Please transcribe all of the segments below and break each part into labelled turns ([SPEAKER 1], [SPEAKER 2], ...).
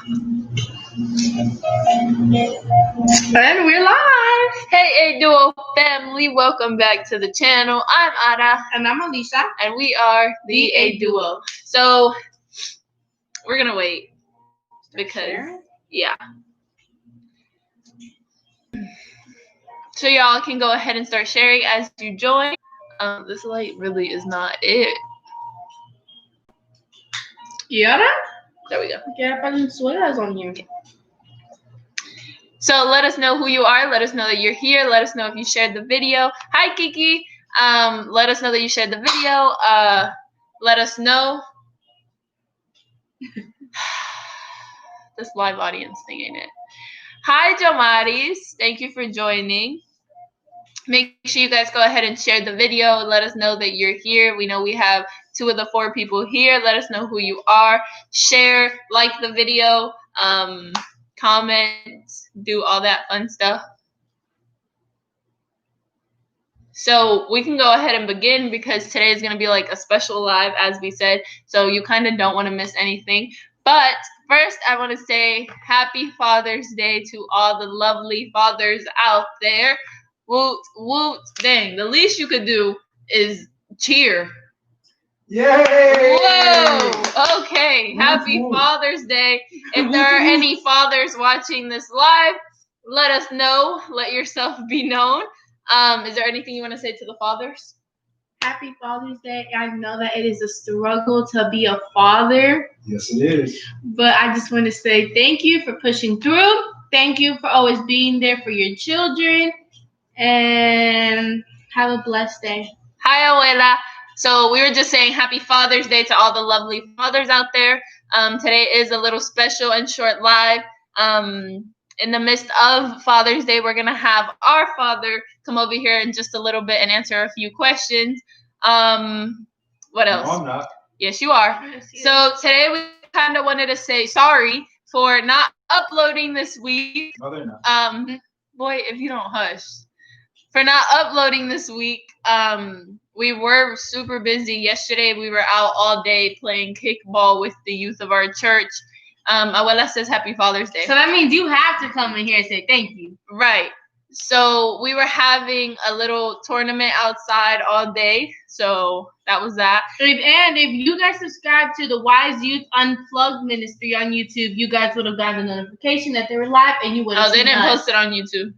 [SPEAKER 1] And we're live. Hey, A-Duo family, welcome back to the channel. I'm Ada.
[SPEAKER 2] And I'm Alicia.
[SPEAKER 1] And we are the A-Duo. So, we're going to wait. Because, yeah. So, y'all can go ahead and start sharing as you join. This light really is not it.
[SPEAKER 2] ¿Y ahora?
[SPEAKER 1] There we go.
[SPEAKER 2] ¿Qué Valenzuela's on here?
[SPEAKER 1] So let us know who you are. Let us know that you're here. Let us know if you shared the video. Hi, Kiki. Let us know that you shared the video. Let us know. This live audience thing, ain't it? Hi, Jomaris. Thank you for joining. Make sure you guys go ahead and share the video. Let us know that you're here. We know we have 2 of the 4 people here. Let us know who you are. Share, like the video, comment, do all that fun stuff. So we can go ahead and begin because today is going to be like a special live, as we said. So you kind of don't want to miss anything. But first, I want to say happy Father's Day to all the lovely fathers out there. Woot, woot, dang. The least you could do is cheer.
[SPEAKER 3] Yay!
[SPEAKER 1] Whoa! Okay. Happy Father's Day. If there are any fathers watching this live, let us know. Let yourself be known. Is there anything you want to say to the fathers?
[SPEAKER 2] Happy Father's Day. I know that it is a struggle to be a father.
[SPEAKER 3] Yes, it is.
[SPEAKER 2] But I just want to say thank you for pushing through. Thank you for always being there for your children. And have a blessed day.
[SPEAKER 1] Hi, Abuela. So we were just saying happy Father's Day to all the lovely fathers out there. Today is a little special and short live. In the midst of Father's Day, we're going to have our father come over here in just a little bit and answer a few questions. What else?
[SPEAKER 3] No, I'm not.
[SPEAKER 1] Yes, you are. So today we kind of wanted to say sorry for not uploading this week.
[SPEAKER 3] No, they're not.
[SPEAKER 1] Boy, if you don't hush. For not uploading this week. We were super busy. Yesterday, we were out all day playing kickball with the youth of our church. Abuela says happy Father's Day.
[SPEAKER 2] So that means you have to come in here and say thank you.
[SPEAKER 1] Right. So we were having a little tournament outside all day. So that was that.
[SPEAKER 2] And if you guys subscribe to the Wise Youth Unplugged Ministry on YouTube, you guys would have gotten a notification that they were live and you would have
[SPEAKER 1] seen us. Oh, they didn't post it on YouTube.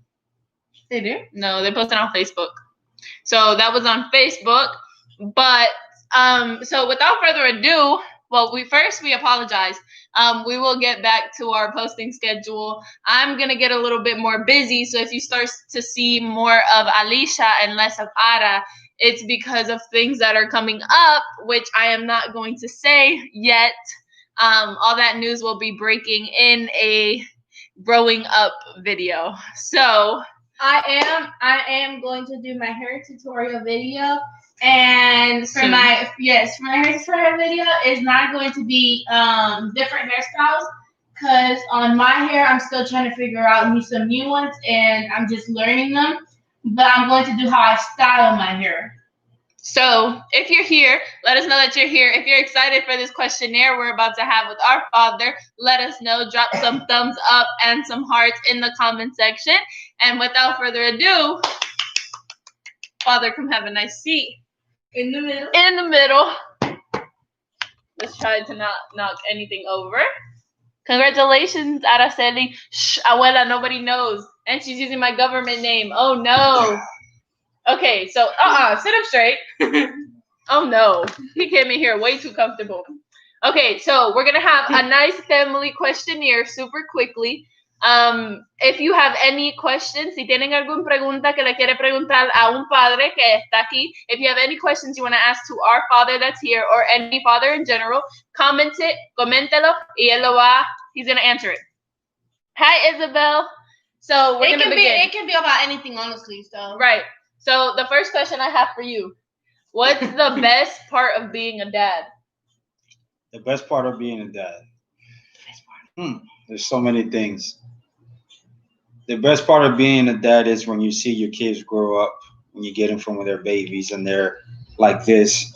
[SPEAKER 2] They did?
[SPEAKER 1] No, they posted on Facebook. So that was on Facebook. But so without further ado, well, we apologize. We will get back to our posting schedule. I'm going to get a little bit more busy. So if you start to see more of Alicia and less of Ada, it's because of things that are coming up, which I am not going to say yet. All that news will be breaking in a growing up video. So
[SPEAKER 2] I am going to do my hair tutorial video. And for my hair tutorial video is not going to be different hairstyles, because on my hair I'm still trying to figure out some new ones and I'm just learning them. But I'm going to do how I style my hair.
[SPEAKER 1] So if you're here, let us know that you're here. If you're excited for this questionnaire we're about to have with our father, let us know. Drop some thumbs up and some hearts in the comment section. And without further ado, Father, come have a nice seat.
[SPEAKER 2] In the middle.
[SPEAKER 1] In the middle. Let's try to not knock anything over. Congratulations, Araceli. Shh, Abuela, nobody knows. And she's using my government name. Oh, no. Okay, so, sit up straight. Oh, no. He came in here way too comfortable. Okay, so we're going to have a nice family questionnaire super quickly. If you have any questions, si tienen alguna pregunta que le quiere preguntar a un padre que está aquí, if you have any questions you want to ask to our father that's here or any father in general, coméntelo, y he's going to answer it. Hi, Isabel. So we're going to begin.
[SPEAKER 2] It can be about anything, honestly. So
[SPEAKER 1] right. So the first question I have for you, what's the best part of being a dad?
[SPEAKER 3] The best part of being a dad? There's so many things. The best part of being a dad is when you see your kids grow up, when you get them from when they're babies and they're like this.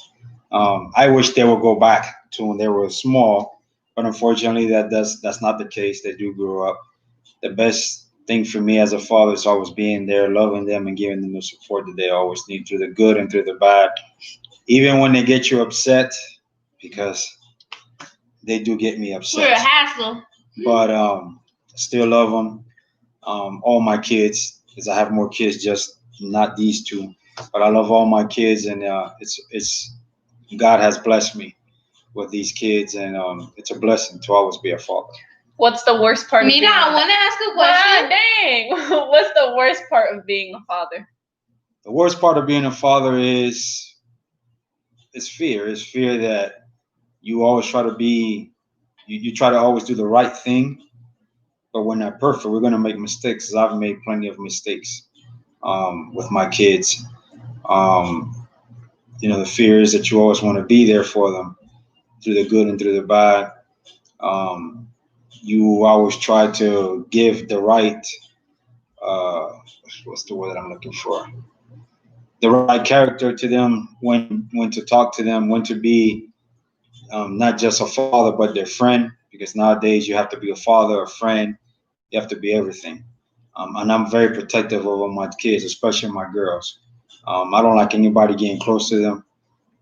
[SPEAKER 3] I wish they would go back to when they were small But unfortunately, that's not the case. They do grow up. The best thing for me as a father is always being there, loving them, and giving them the support that they always need through the good and through the bad. Even when they get you upset, because they do get me
[SPEAKER 2] We're a
[SPEAKER 3] upset.
[SPEAKER 2] hassle.
[SPEAKER 3] But still love them. All my kids, because I have more kids, just not these two. But I love all my kids, and it's God has blessed me with these kids, and it's a blessing to always be a father.
[SPEAKER 1] What's the worst part?
[SPEAKER 2] Mina, I want to ask a question.
[SPEAKER 1] Dang. What's the worst part of being a father?
[SPEAKER 3] The worst part of being a father is fear. It's fear that you always try to be, you try to always do the right thing, but we're not perfect. We're going to make mistakes. I've made plenty of mistakes with my kids. The fear is that you always want to be there for them through the good and through the bad. You always try to give the right, what's the word that I'm looking for? The right character to them, when to talk to them, when to be not just a father, but their friend, because nowadays you have to be a father, a friend, you have to be everything. And I'm very protective over my kids, especially my girls. I don't like anybody getting close to them.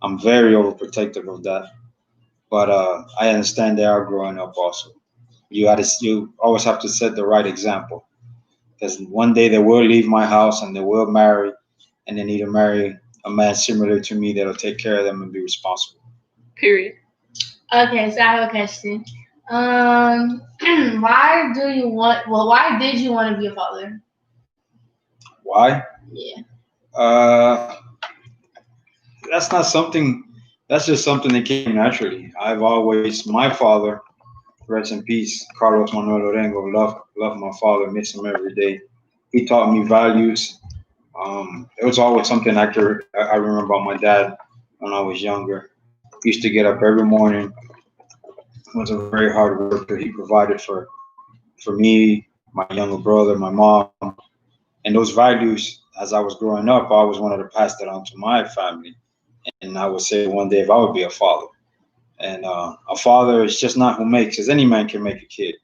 [SPEAKER 3] I'm very overprotective of that. But I understand they are growing up also. You always have to set the right example, because one day they will leave my house and they will marry, and they need to marry a man similar to me that'll take care of them and be responsible.
[SPEAKER 1] Period.
[SPEAKER 2] Okay, so I have a question. Why did you want to be a father?
[SPEAKER 3] Why?
[SPEAKER 2] Yeah.
[SPEAKER 3] That's not something. That's just something that came naturally. My father, rest in peace, Carlos Manuel Lorengo, love my father, miss him every day. He taught me values. It was always something I remember about my dad when I was younger. He used to get up every morning. Was a very hard worker. He provided for me, my younger brother, my mom, and those values. As I was growing up, I always wanted to pass that on to my family. And I would say one day if I would be a father. And a father is just not who makes, because any man can make a kid.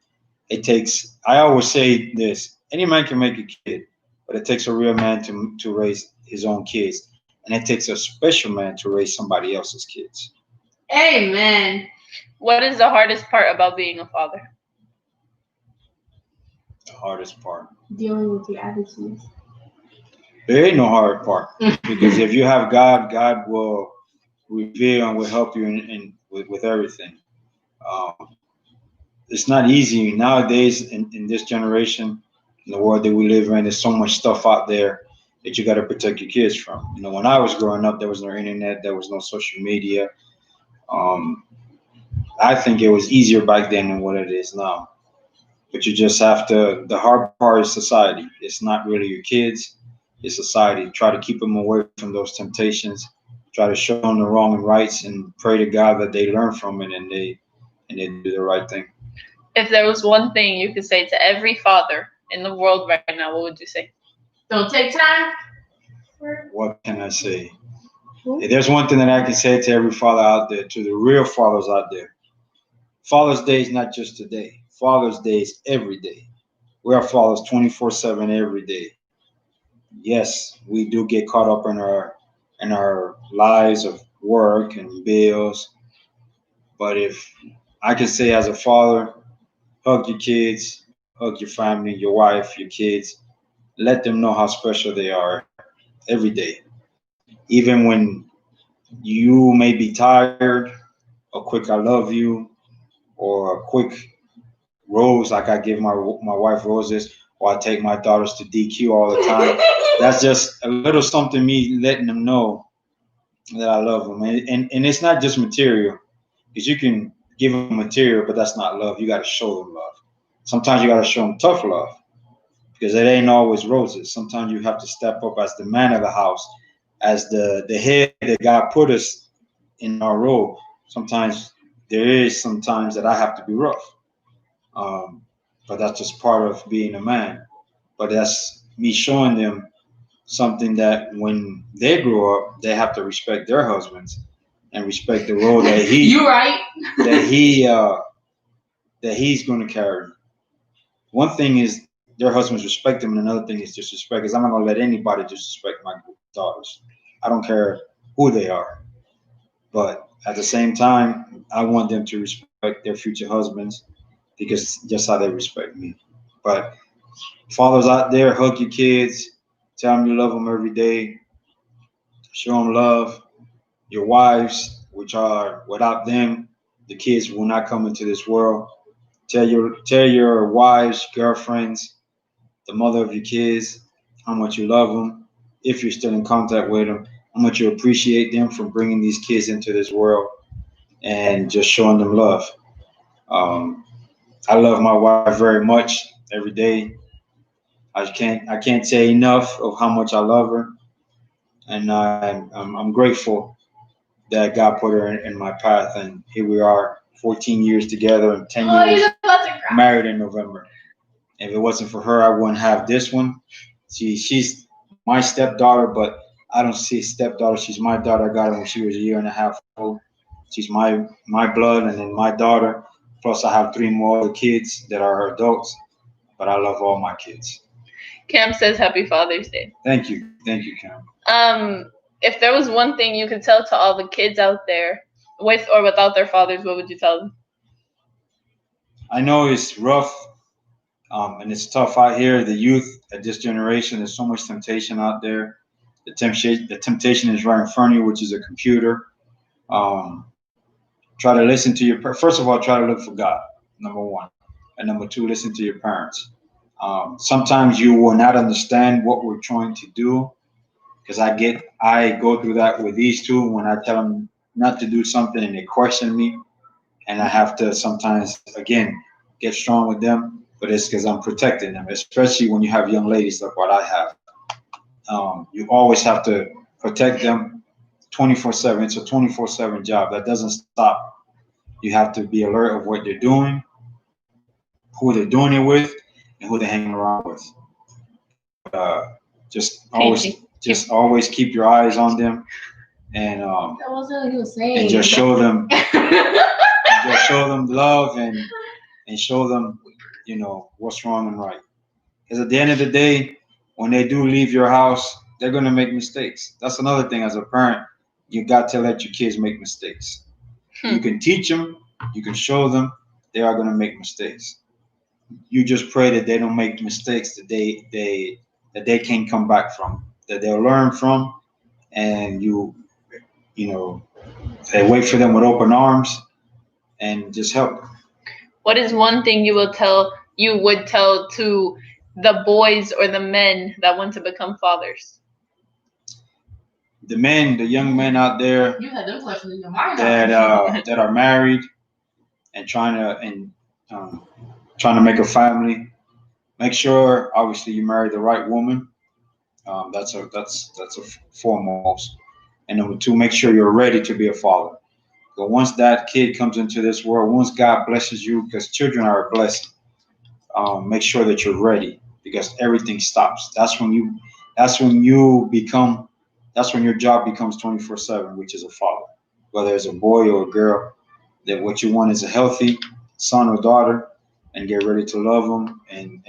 [SPEAKER 3] I always say this, any man can make a kid, but it takes a real man to raise his own kids. And it takes a special man to raise somebody else's kids.
[SPEAKER 2] Amen.
[SPEAKER 1] What is the hardest part about being a father?
[SPEAKER 3] The hardest part.
[SPEAKER 2] Dealing with your attitudes.
[SPEAKER 3] There ain't no hard part, because if you have God, God will reveal and will help you with everything. It's not easy nowadays in this generation, in the world that we live in. There's so much stuff out there that you got to protect your kids from. When I was growing up, there was no internet, there was no social media. I think it was easier back then than what it is now. But you just have to. The hard part is society. It's not really your kids. It's society. Try to keep them away from those temptations. Try to show them the wrong and rights, and pray to God that they learn from it and they do the right thing.
[SPEAKER 1] If there was one thing you could say to every father in the world right now, what would you say?
[SPEAKER 2] Don't take time.
[SPEAKER 3] What can I say? If there's one thing that I can say to every father out there, to the real fathers out there, Father's Day is not just today. Father's Day is every day. We are fathers 24/7 every day. Yes, we do get caught up in our lives of work and bills. But if I can say as a father, hug your kids, hug your family, your wife, your kids. Let them know how special they are every day. Even when you may be tired, a quick I love you, or a quick rose, like I give my wife roses, or I take my daughters to DQ all the time. That's just a little something, me letting them know that I love them. And it's not just material, because you can give them material, but that's not love. You got to show them love. Sometimes you got to show them tough love, because it ain't always roses. Sometimes you have to step up as the man of the house, as the head that God put us in our role. Sometimes sometimes that I have to be rough. But that's just part of being a man. But that's me showing them something that when they grow up, they have to respect their husbands and respect the role that
[SPEAKER 2] You right.
[SPEAKER 3] that that he's going to carry. One thing is their husbands respect them, and another thing is disrespect. Because I'm not going to let anybody disrespect my daughters. I don't care who they are. But at the same time, I want them to respect their future husbands because just how they respect me. But fathers out there, hug your kids, tell them you love them every day, show them love. Your wives, which are without them, the kids will not come into this world. Tell your wives, girlfriends, the mother of your kids, how much you love them. If you're still in contact with them, how much you appreciate them for bringing these kids into this world and just showing them love. I love my wife very much every day. I can't say enough of how much I love her, and I'm grateful that God put her in my path, and here we are, 14 years together and 10 years married in November. If it wasn't for her, I wouldn't have this one. She's my stepdaughter, but I don't see stepdaughter. She's my daughter. I got her when she was a year and a half old. She's my blood, and then my daughter. Plus, I have 3 more other kids that are adults, but I love all my kids.
[SPEAKER 1] Cam says Happy Father's Day.
[SPEAKER 3] Thank you, Cam.
[SPEAKER 1] If there was one thing you could tell to all the kids out there, with or without their fathers, what would you tell them?
[SPEAKER 3] I know it's rough, and it's tough out here. The youth at this generation, there's so much temptation out there. The temptation is right in front of you, which is a computer. Try to listen to first of all, try to look for God, number one. And number 2, listen to your parents. Sometimes you will not understand what we're trying to do, because I go through that with these 2 when I tell them not to do something and they question me, and I have to sometimes, again, get strong with them, but it's because I'm protecting them, especially when you have young ladies like what I have. You always have to protect them 24/7. It's a 24/7 job. That doesn't stop. You have to be alert of what they're doing, who they're doing it with, and who they're hanging around with. Just always keep your eyes on them, and
[SPEAKER 2] that wasn't what he was saying.
[SPEAKER 3] and just show them love, and show them what's wrong and right. Because at the end of the day, when they do leave your house, they're gonna make mistakes. That's another thing as a parent. You got to let your kids make mistakes. You can teach them, you can show them. They are gonna make mistakes. You just pray that they don't make mistakes that they can't come back from, that they'll learn from, and they wait for them with open arms and just help them.
[SPEAKER 1] What is one thing you would tell to the boys or the men that want to become fathers?
[SPEAKER 3] The young men out there
[SPEAKER 2] You had them questions in your mind
[SPEAKER 3] that are married and trying to make a family. Make sure, obviously, you marry the right woman. That's a foremost. And number 2, make sure you're ready to be a father. But once that kid comes into this world, once God blesses you, because children are a blessing, make sure that you're ready, because everything stops. That's when your job becomes 24/7, which is a father. Whether it's a boy or a girl, that what you want is a healthy son or daughter, and get ready to love them and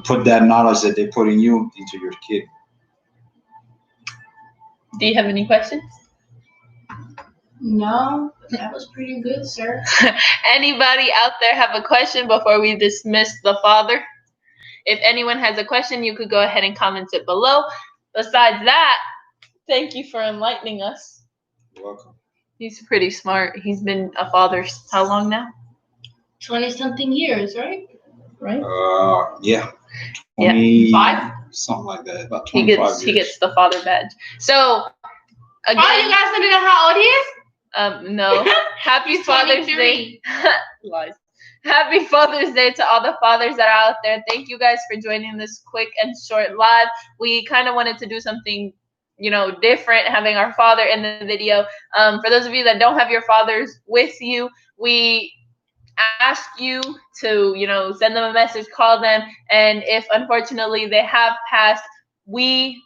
[SPEAKER 3] put that knowledge that they put in you into your kid.
[SPEAKER 1] Do you have any questions?
[SPEAKER 2] No, that was pretty good, sir.
[SPEAKER 1] Anybody out there have a question before we dismiss the father? If anyone has a question, you could go ahead and comment it below. Besides that, thank you for enlightening us.
[SPEAKER 3] You're welcome.
[SPEAKER 1] He's pretty smart. He's been a father how long now?
[SPEAKER 2] 20-something years, right?
[SPEAKER 1] Right?
[SPEAKER 3] Yeah.
[SPEAKER 2] 5?
[SPEAKER 3] Something like that. About 25 years.
[SPEAKER 1] He gets the father badge. So, again.
[SPEAKER 2] Oh, you guys want to know how old he is?
[SPEAKER 1] No. Happy Father's Day. Lies. Happy Father's Day to all the fathers that are out there. Thank you guys for joining this quick and short live. We kind of wanted to do something, different, having our father in the video. For those of you that don't have your fathers with you, we ask you to, send them a message, call them, and if unfortunately they have passed, we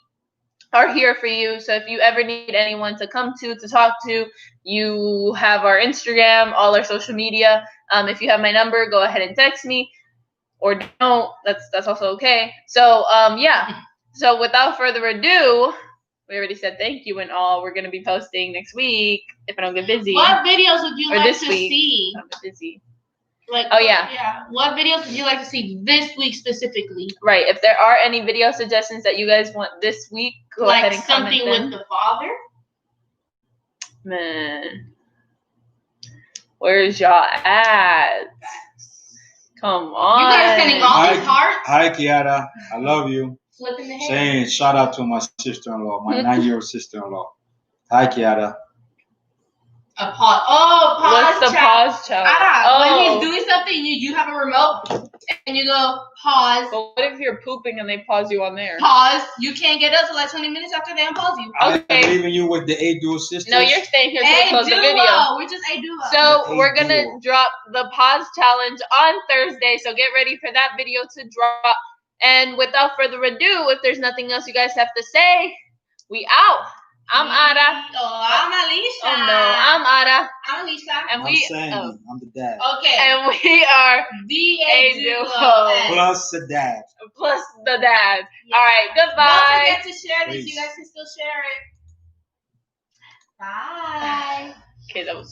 [SPEAKER 1] are here for you. So if you ever need anyone to come to talk to, you have our Instagram, all our social media. If you have my number, go ahead and text me, or don't. That's also okay. So yeah. So without further ado, we already said thank you and all. We're gonna be posting next week if I don't get busy.
[SPEAKER 2] What videos would you
[SPEAKER 1] Or
[SPEAKER 2] like
[SPEAKER 1] this
[SPEAKER 2] to
[SPEAKER 1] week.
[SPEAKER 2] see?
[SPEAKER 1] I'm busy.
[SPEAKER 2] Like,
[SPEAKER 1] Oh, yeah.
[SPEAKER 2] Yeah. What videos would you like to see this week specifically?
[SPEAKER 1] Right. If there are any video suggestions that you guys want this week, go ahead and comment
[SPEAKER 2] something
[SPEAKER 1] them.
[SPEAKER 2] with the father.
[SPEAKER 1] Man, where's y'all at? Come on.
[SPEAKER 2] You guys are sending all these hearts.
[SPEAKER 3] Hi, Kiara. I love you.
[SPEAKER 2] Flipping the hair.
[SPEAKER 3] Saying shout out to my sister-in-law, my 9-year-old sister-in-law. Hi, Kiara.
[SPEAKER 2] A pause. Oh, pause.
[SPEAKER 1] What's the pause challenge?
[SPEAKER 2] When he's doing something, you have a remote, and you go pause.
[SPEAKER 1] But what if you're pooping and they pause you on there?
[SPEAKER 2] Pause. You can't get up till like 20 minutes after they unpause you.
[SPEAKER 3] I believe in you with the A-Duo sisters.
[SPEAKER 1] No, you're staying here till we close the video.
[SPEAKER 2] We're just A-Duo.
[SPEAKER 1] So we're gonna drop the pause challenge on Thursday. So get ready for that video to drop. And without further ado, if there's nothing else you guys have to say, we out. I'm Ada.
[SPEAKER 2] Oh, I'm Alicia.
[SPEAKER 1] Oh no, I'm Ada.
[SPEAKER 2] I'm Alicia.
[SPEAKER 1] And
[SPEAKER 3] I'm Sandy. I'm the dad.
[SPEAKER 2] Okay.
[SPEAKER 1] And we are
[SPEAKER 2] The
[SPEAKER 1] A-Duo.
[SPEAKER 3] Plus the dad.
[SPEAKER 1] plus the dad.
[SPEAKER 2] Yeah.
[SPEAKER 1] All right, goodbye.
[SPEAKER 2] Don't forget to share this.
[SPEAKER 3] Peace.
[SPEAKER 2] You guys can still share it. Bye.
[SPEAKER 1] Okay, that was